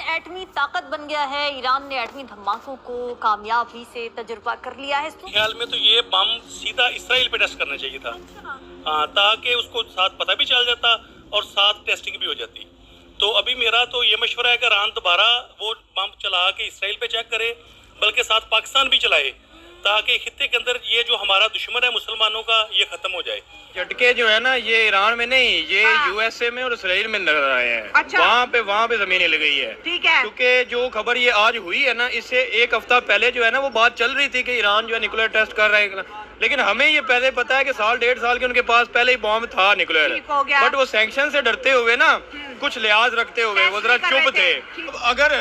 एटमी ताकत बन गया है। ईरान ने एटमी धमाकों को कामयाबी से तजुर्बा कर लिया है। ख्याल में तो ये बम सीधा इसराइल पे टेस्ट करना चाहिए था। हाँ, ताकि उसको साथ पता भी चल जाता और साथ टेस्टिंग भी हो जाती। तो अभी मेरा तो ये मशवरा है कि ईरान दोबारा वो बम चला के इसराइल पे चेक करे, बल्कि साथ पाकिस्तान भी चलाए, ताकि खित्ते के अंदर ये जो हमारा दुश्मन है मुसलमानों का, ये खत्म हो जाए। झटके जो है ना, ये ईरान में नहीं, ये यूएसए में और इसराइल में नजर आए हैं। अच्छा। वहाँ पे जमीन हिल गई है। ठीक है। क्योंकि जो खबर ये आज हुई है ना, इससे एक हफ्ता पहले जो है ना, वो बात चल रही थी कि ईरान जो है न्यूक्लियर टेस्ट कर रहे हैं, लेकिन हमें ये पहले पता है कि साल 1.5 साल के उनके पास पहले ही बॉम्ब था न्यूक्लियर। बट वो सैंक्शन से डरते हुए ना, कुछ लिहाज रखते हुए वो जरा चुप थे। अगर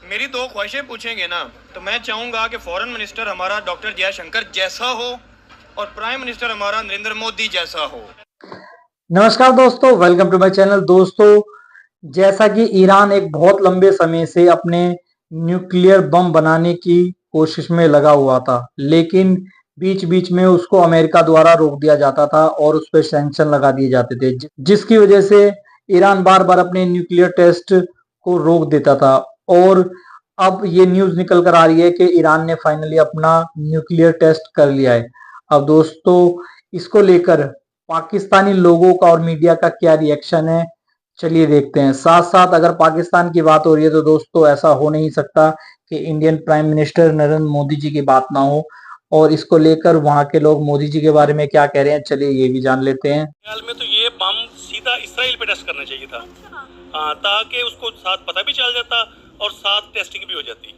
मेरी 2 ख्वाहिशें पूछेंगे ना, तो मैं चाहूंगा कि फॉरेन मिनिस्टर हमारा डॉक्टर जयशंकर जैसा हो और प्राइम मिनिस्टर हमारा नरेंद्र मोदी जैसा हो। नमस्कार दोस्तों, वेलकम टू माय चैनल। दोस्तों, जैसा कि ईरान एक बहुत लंबे समय से अपने न्यूक्लियर बम बनाने की कोशिश में लगा हुआ था, लेकिन बीच बीच में उसको अमेरिका द्वारा रोक दिया जाता था और उस पर सैंक्शन लगा दिए जाते थे, जिसकी वजह से ईरान बार बार अपने न्यूक्लियर टेस्ट को रोक देता था। और अब ये न्यूज निकल कर आ रही है कि ईरान ने फाइनली अपना न्यूक्लियर टेस्ट कर लिया है। अब दोस्तों, इसको लेकर पाकिस्तानी लोगों का और मीडिया का क्या रिएक्शन है, चलिए देखते हैं। साथ साथ अगर पाकिस्तान की बात हो रही है तो दोस्तों, ऐसा हो नहीं सकता कि Indian prime minister Narendra Modi ji की बात ना हो। और इसको लेकर वहां के लोग मोदी जी के बारे में क्या कह रहे हैं, चलिए ये भी जान लेते हैं। ख्याल में तो ये बम सीधा इसराइल पे टेस्ट करना चाहिए था। हाँ, ताकि उसको साथ पता भी चल जाता और साथ टेस्टिंग भी हो जाती।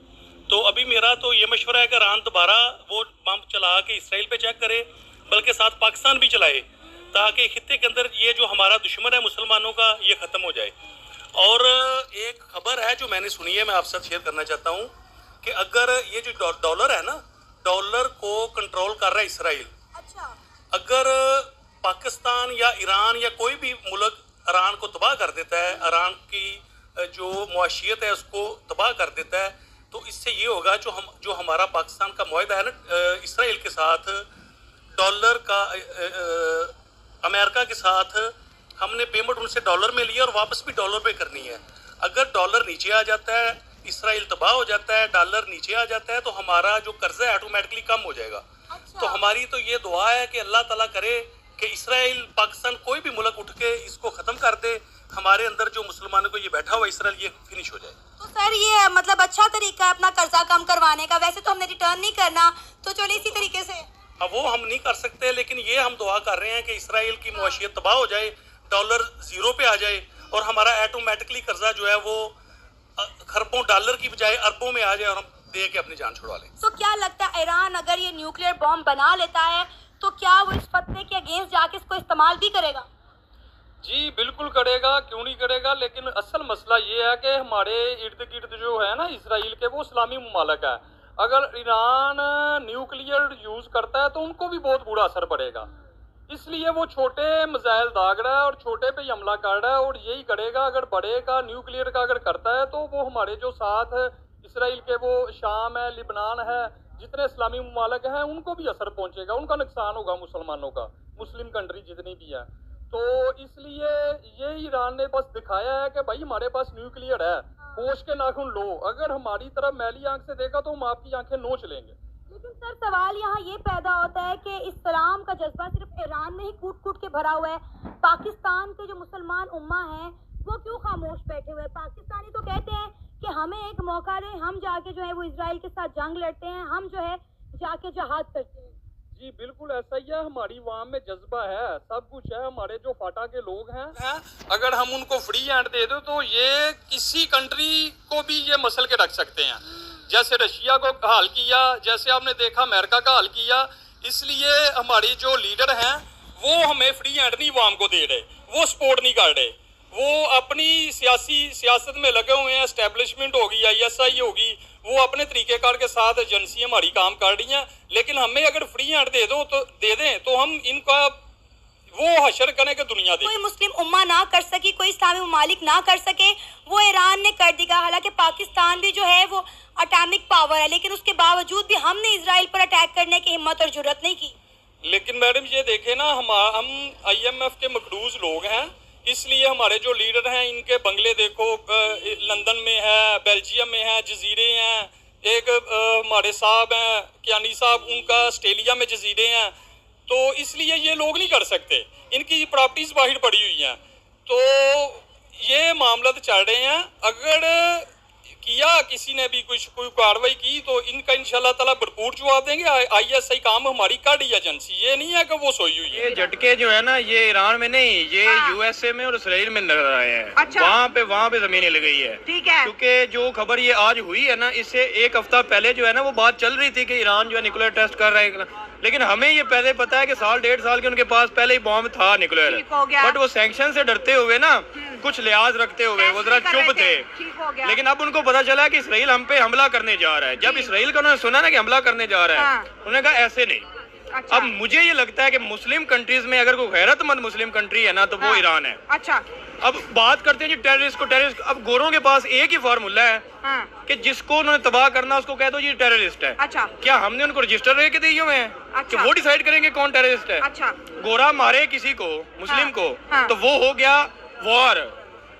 तो अभी मेरा तो ये मशवरा है कि ईरान दोबारा वो बम चला के इसराइल पे चेक करे, बल्कि साथ पाकिस्तान भी चलाए, ताकि खित्ते के अंदर ये जो हमारा दुश्मन है मुसलमानों का, ये खत्म हो जाए। और एक खबर है जो मैंने सुनी है, मैं आपसे शेयर करना चाहता हूँ कि अगर ये जो डॉलर है ना, डॉलर को कंट्रोल कर रहा है इसराइल। अच्छा। अगर पाकिस्तान या ईरान या कोई भी मुल्क ईरान को तबाह कर देता है, ईरान की जो मुआशियत है उसको तबाह कर देता है, तो इससे ये होगा जो हमारा पाकिस्तान का मुआहदा है ना इसराइल के साथ, डॉलर का अमेरिका के साथ हमने पेमेंट उनसे डॉलर में लिया और वापस भी डॉलर पे करनी है। अगर डॉलर नीचे आ जाता है, इसराइल तबाह हो जाता है, डॉलर नीचे आ जाता है, तो हमारा जो कर्जा है ऑटोमेटिकली कम हो जाएगा। अच्छा। तो हमारी तो ये दुआ है कि अल्लाह ताला करे कि इसराइल पाकिस्तान कोई भी मुल्क उठ के इसको ख़त्म कर दे, हमारे अंदर जो मुसलमानों को ये बैठा हुआ इसराइल, ये फिनिश हो जाए। तो सर, ये मतलब अच्छा तरीका है अपना कर्जा कम करवाने का। वैसे तो हमने रिटर्न नहीं करना, तो चलो इसी तरीके से। अब वो हम नहीं कर सकते, लेकिन ये हम दुआ कर रहे हैं कि इसराइल की मुआशियत तबाह हो जाए, डॉलर जीरो पे आ जाए और हमारा ऑटोमेटिकली कर्जा जो है वो खरबों डॉलर की बजाय अरबों में आ जाए और हम दे के अपनी जान छुड़वा लें। तो क्या लगता है, ईरान अगर ये न्यूक्लियर बॉम्ब बना लेता है तो क्या वो इस फतवे के अगेंस्ट जाके इसको इस्तेमाल भी करेगा? जी बिल्कुल करेगा, क्यों नहीं करेगा। लेकिन असल मसला ये है कि हमारे इर्द गिर्द जो है ना इसराइल के, वो इस्लामी मुमालिक है। अगर ईरान न्यूक्लियर यूज़ करता है तो उनको भी बहुत बुरा असर पड़ेगा, इसलिए वो छोटे मिसाइल दाग रहा है और छोटे पे ही हमला कर रहा है और यही करेगा। अगर बड़े का न्यूक्लियर का अगर करता है तो वो हमारे जो साथ इसराइल के वो शाम है, लिबनान है, जितने इस्लामी मुमालिक हैं उनको भी असर पहुंचेगा, उनका नुकसान होगा, मुसलमानों का, मुस्लिम कंट्री जितनी भी है। तो इसलिए ये ईरान ने बस दिखाया है कि भाई हमारे पास न्यूक्लियर है, होश के नाखून लो। अगर हमारी तरफ मैली आंख से देखा तो हम आपकी आंखें नोच लेंगे। लेकिन सर, सवाल यहाँ ये पैदा होता है कि इस्लाम का जज्बा सिर्फ ईरान में ही कूट कूट के भरा हुआ है। पाकिस्तान के जो मुसलमान उम्मा हैं वो क्यों खामोश बैठे हुए हैं? पाकिस्तानी तो कहते हैं कि हमें एक मौका दें, हम जाके जो है वो इजराइल के साथ जंग लड़ते हैं, हम जो है जाके जहाद करते हैं। जी बिल्कुल ऐसा ही है, हमारी वाम में जज्बा है, सब कुछ है। हमारे जो फाटा के लोग हैं, अगर हम उनको फ्री हैंड दे दो तो ये किसी कंट्री को भी ये मसल के रख सकते हैं। जैसे रशिया को हाल किया, जैसे आपने देखा अमेरिका का हाल किया। इसलिए हमारी जो लीडर हैं वो हमें फ्री हैंड नहीं वाम को दे रहे, वो सपोर्ट नहीं कर रहे, वो अपनी सियासत में लगे हुए हैं। एस्टेब्लिशमेंट होगी, ISI होगी, वो अपने तरीक़ेकार के साथ एजेंसी हमारी काम कर रही हैं। लेकिन हमें अगर फ्री हैंड दे दें तो हम इनका वो हशर करें कि दुनिया दे। कोई मुस्लिम उम्मा ना कर सकी, कोई इस्लामी ममालिक ना कर सके, वो ईरान ने कर दिया। हालांकि पाकिस्तान भी जो है वो एटॉमिक पावर है, लेकिन उसके बावजूद भी हमने इजराइल पर अटैक करने की हिम्मत और जुर्रत नहीं की। लेकिन मैडम ये देखें ना, हम IMF के मकरूज लोग हैं, इसलिए हमारे जो लीडर हैं इनके बंगले देखो, लंदन में है, बेल्जियम में है, जजीरे हैं, एक हमारे साहब हैं कियानी साहब, उनका ऑस्ट्रेलिया में जजीरे हैं। तो इसलिए ये लोग नहीं कर सकते, इनकी प्रॉपर्टीज बाहर पड़ी हुई हैं। तो ये मामला तो चल रहे हैं, अगर किया किसी ने भी कोई कार्रवाई की तो इनका इंशाल्लाह ताला भरपूर जवाब देंगे। ISI काम हमारी कर रही एजेंसी, ये नहीं है कि वो सोई हुई है। ये झटके जो है ना, ये ईरान में नहीं, ये USA में और इसराइल में नजर आए हैं। अच्छा। वहाँ पे जमीन हिल गई है। ठीक है। क्योंकि जो खबर ये आज हुई है ना, इससे एक हफ्ता पहले जो है ना वो बात चल रही थी कि ईरान जो है न्यूक्लियर टेस्ट कर रहा है, लेकिन हमें ये पहले पता है कि साल 1.5 साल के उनके पास पहले ही बॉम्ब था न्यूक्लियर। ठीक हो गया। बट वो सैंक्शन से डरते हुए ना, कुछ लिहाज रखते हुए वो जरा चुप थे। ठीक हो गया। लेकिन अब उनको पता चला कि इसराइल हम पे हमला करने जा रहा है। जब इसराइल का उन्होंने सुना ना कि हमला करने जा रहा है, हाँ। उन्होंने कहा ऐसे नहीं। अच्छा। अब मुझे ये लगता है कि मुस्लिम कंट्रीज में अगर कोई गैरतमंद मुस्लिम कंट्री है ना तो वो हाँ। ईरान है। अच्छा। अब बात करते हैं जी टेररिस्ट को, टेररिस्ट अब गोरों के पास एक ही फार्मूला है हाँ। कि जिसको उन्होंने तबाह करना उसको कह दो जी टेररिस्ट है। अच्छा। क्या हमने उनको रजिस्टर रह के दिए हुए हैं कि अच्छा। वो डिसाइड करेंगे कौन टेररिस्ट है? अच्छा। गोरा मारे किसी को, मुस्लिम हाँ। को, हाँ। तो वो हो गया वॉर।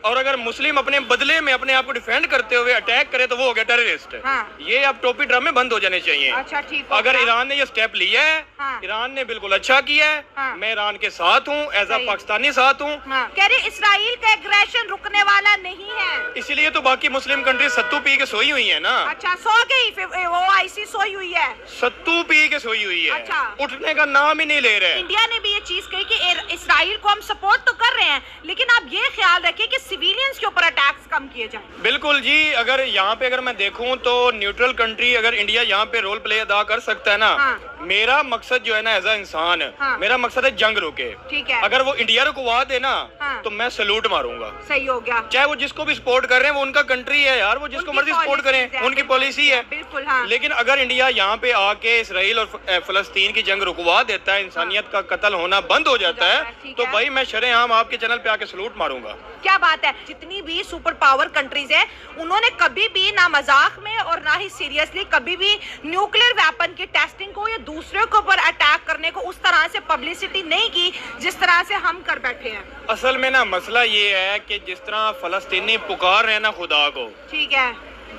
और अगर मुस्लिम अपने बदले में अपने आप को डिफेंड करते हुए अटैक करे तो वो हो गया टेररिस्ट। हाँ। ये अब टोपी ड्रामे बंद हो जाने चाहिए। अच्छा, ठीक हो अगर गया। ईरान ने ये स्टेप लिया है, हाँ। ईरान ने बिल्कुल अच्छा किया है। हाँ। मैं ईरान के साथ हूँ, एज अ सही। पाकिस्तानी साथ हूँ। हाँ। कह रहे इसराइल का एग्रेशन रुकने वाला नहीं है। इसीलिए तो बाकी मुस्लिम कंट्री सत्तू पी के सोई हुई है ना। अच्छा, सो गई फिर वो IC सोई हुई है। सत्तू पी के सोई हुई है। अच्छा। उठने का नाम ही नहीं ले रहे। इंडिया ने भी ये चीज कही कि इसराइल को हम सपोर्ट तो कर रहे हैं, लेकिन आप ये ख्याल रखें कि सिविलियंस के ऊपर अटैक्स कम किए जाएं। बिल्कुल जी। अगर यहाँ पे अगर मैं देखूं तो न्यूट्रल कंट्री अगर इंडिया यहाँ पे रोल प्ले अदा कर सकता है ना, हाँ। मेरा मकसद जो है ना एज अ इंसान, हाँ। मेरा मकसद है जंग रुके। ठीक है। अगर वो इंडिया रुकवा दे ना, हाँ। तो मैं सैल्यूट मारूंगा। सही हो गया। चाहे वो जिसको भी सपोर्ट कर रहे हैं, वो उनका कंट्री है यार, वो जिसको उनकी मर्जी सपोर्ट policies करें, है, उनकी बिल्कुल, पॉलिसी है। बिल्कुल। हाँ। लेकिन अगर इंडिया यहाँ पे आके इसराइल और फलस्तीन की जंग रुकवा देता है, इंसानियत का कत्ल होना बंद हो जाता है, ठीक तो है। भाई मैं शरेआम आपके चैनल पे आके सैल्यूट मारूंगा। क्या बात है। जितनी भी सुपर पावर कंट्रीज है, उन्होंने कभी भी ना मजाक में और ना ही सीरियसली कभी भी न्यूक्लियर वेपन की टेस्टिंग को या दूसरे के ऊपर अटैक करने को उस तरह से पब्लिसिटी नहीं की जिस तरह से हम कर बैठे हैं। असल में ना मसला ये है कि जिस तरह फलस्तीनी पुकार रहे हैं ना खुदा को, ठीक है।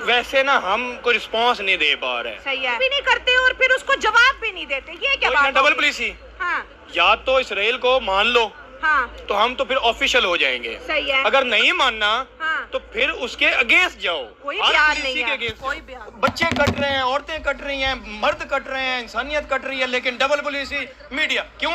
वैसे ना हम कोई रिस्पांस नहीं दे पा रहे। सही है। भी नहीं करते और फिर उसको जवाब भी नहीं देते, ये क्या बात डबल होगी? पॉलिसी। हाँ। या तो इसराइल को मान लो, हाँ। तो हम तो फिर ऑफिशियल हो जाएंगे। सही है। अगर नहीं मानना, हाँ। तो फिर उसके अगेंस्ट जाओ। कोई हर बयान पॉलिसी नहीं के है, against। कोई बयान। बच्चे कट रहे हैं, औरतें कट रही हैं, मर्द कट रहे हैं, इंसानियत कट रही है, लेकिन डबल पॉलिसी मीडिया क्यों?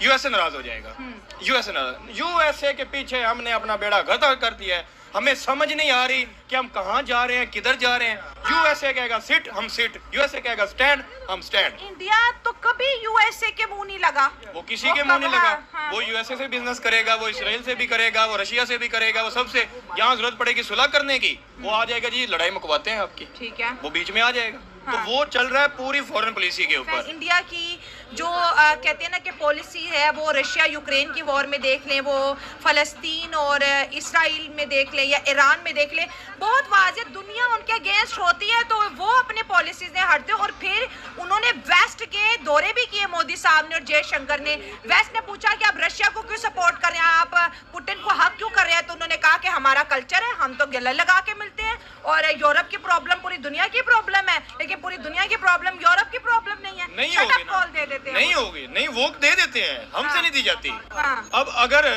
USA नाराज हो जाएगा। USA नाराज। USA के पीछे हमने अपना बेड़ा गर्क कर दिया है। हमें समझ नहीं आ रही कि हम कहाँ जा रहे हैं, किधर जा रहे हैं। USA कहेगा सिट, हम सिट। USA कहेगा स्टैंड, हम स्टैंड। इंडिया तो कभी USA के मुंह नहीं लगा। वो किसी के मुंह नहीं लगा। हाँ। वो USA से बिजनेस करेगा, वो इसराइल से भी करेगा, वो रशिया से भी करेगा, वो सबसे। यहाँ जरूरत पड़ेगी सुलह करने की, वो आ जाएगा जी लड़ाई मुकवाते हैं आपकी। ठीक है। वो बीच में आ जाएगा। हाँ। तो वो चल रहा है पूरी फॉरेन पॉलिसी के ऊपर। इंडिया की जो कहते हैं ना कि पॉलिसी है, वो रशिया यूक्रेन की वॉर में देख लें, वो फलस्तीन और इसराइल में देख लें या ईरान में देख लें, बहुत वाज़ेह दुनिया उनके अगेंस्ट होती है तो वो अपने पॉलिसीज से हटते। और फिर उन्होंने वेस्ट के दौरे भी किए मोदी साहब ने और जयशंकर ने। वेस्ट ने पूछा कि आप रशिया को क्यों सपोर्ट कर रहे हैं, आप पुतिन को हक क्यों कर रहे हैं, तो उन्होंने कहा कि हमारा कल्चर है, हम तो गले लगा के मिलते हैं। और यूरोप की प्रॉब्लम पूरी दुनिया की प्रॉब्लम है, लेकिन पूरी दुनिया की प्रॉब्लम यूरोप की प्रॉब्लम नहीं है। नहीं Shut होगी up ना। call दे देते हैं। नहीं होगी, नहीं वो दे देते हैं, हमसे हाँ। नहीं दी जाती। हाँ। अब अगर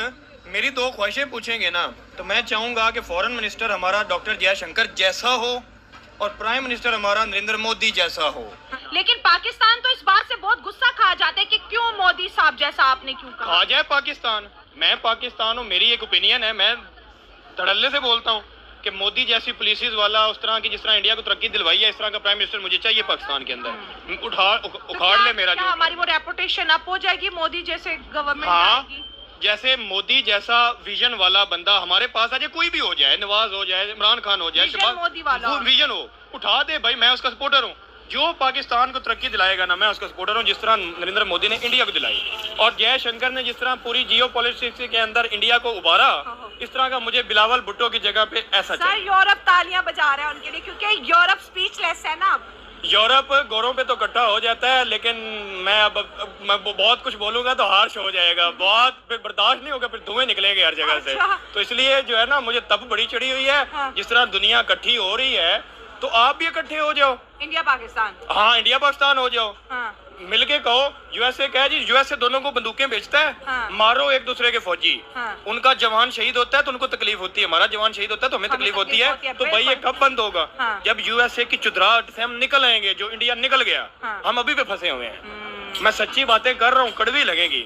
मेरी दो ख्वाहिशें पूछेंगे ना, तो मैं चाहूंगा कि फॉरेन मिनिस्टर हमारा डॉक्टर जयशंकर जैसा हो और प्राइम मिनिस्टर हमारा नरेंद्र मोदी जैसा हो। लेकिन पाकिस्तान तो इस बात से बहुत गुस्सा खा जाते हैं कि क्यों मोदी साहब जैसा आपने क्यों कहा। आ जाए पाकिस्तान, मैं पाकिस्तान हूँ, मेरी एक ओपिनियन है, मैं धड़ल्ले से बोलता हूँ कि मोदी जैसी पॉलिसीज वाला, उस तरह की जिस तरह इंडिया को तरक्की दिलवाई है, इस तरह का प्राइम मिनिस्टर मुझे चाहिए पाकिस्तान के अंदर। उखाड़ ले मेरा जो। हमारी वो रेपुटेशन अप हो जाएगी मोदी जैसे गवर्नमेंट हाँ, आएगी। जैसे मोदी जैसा विजन वाला बंदा हमारे पास आ जाए, कोई भी हो जाए, नवाज हो जाए, इमरान खान हो जाए, विजन मोदी वाला वो विजन हो, उठा दे भाई, मैं उसका सपोर्टर हूँ। जो पाकिस्तान को तरक्की दिलाएगा ना, मैं उसका सपोर्टर हूँ, जिस तरह नरेंद्र मोदी ने इंडिया को दिलाई और जयशंकर ने जिस तरह पूरी जियो पॉलिटिक्स के अंदर इंडिया को उबारा, इस तरह का मुझे बिलावल भुट्टो की जगह पे ऐसा सर यूरोप तालियां बजा रहा है उनके लिए, क्योंकि यूरोप स्पीचलेस है ना। यूरोप गोरों पे तो इकट्ठा हो जाता है, लेकिन मैं बहुत कुछ बोलूंगा तो हार्श हो जाएगा, बहुत फिर बर्दाश्त नहीं होगा, फिर धुएं निकलेंगे हर जगह से। अच्छा। तो इसलिए जो है ना, मुझे तब बड़ी चढ़ी हुई है। हाँ। जिस तरह दुनिया इकट्ठी हो रही है तो आप भी इकट्ठे हो जाओ। इंडिया पाकिस्तान। हाँ, इंडिया पाकिस्तान हो जाओ, हाँ मिलके कहो। यूएसए कहे जी, यूएसए दोनों को बंदूकें बेचता है, हाँ। मारो एक दूसरे के फौजी। हाँ। उनका जवान शहीद होता है तो उनको तकलीफ होती है, हमारा जवान शहीद होता है तो हमें तकलीफ होती है। तो भाई ये कब बंद होगा? हाँ। जब यूएसए की चुदराहट से हम निकल आएंगे, जो इंडिया निकल गया। हाँ। हम अभी भी फंसे हुए हैं। मैं सच्ची बातें कर रहा हूँ, कड़वी लगेगी।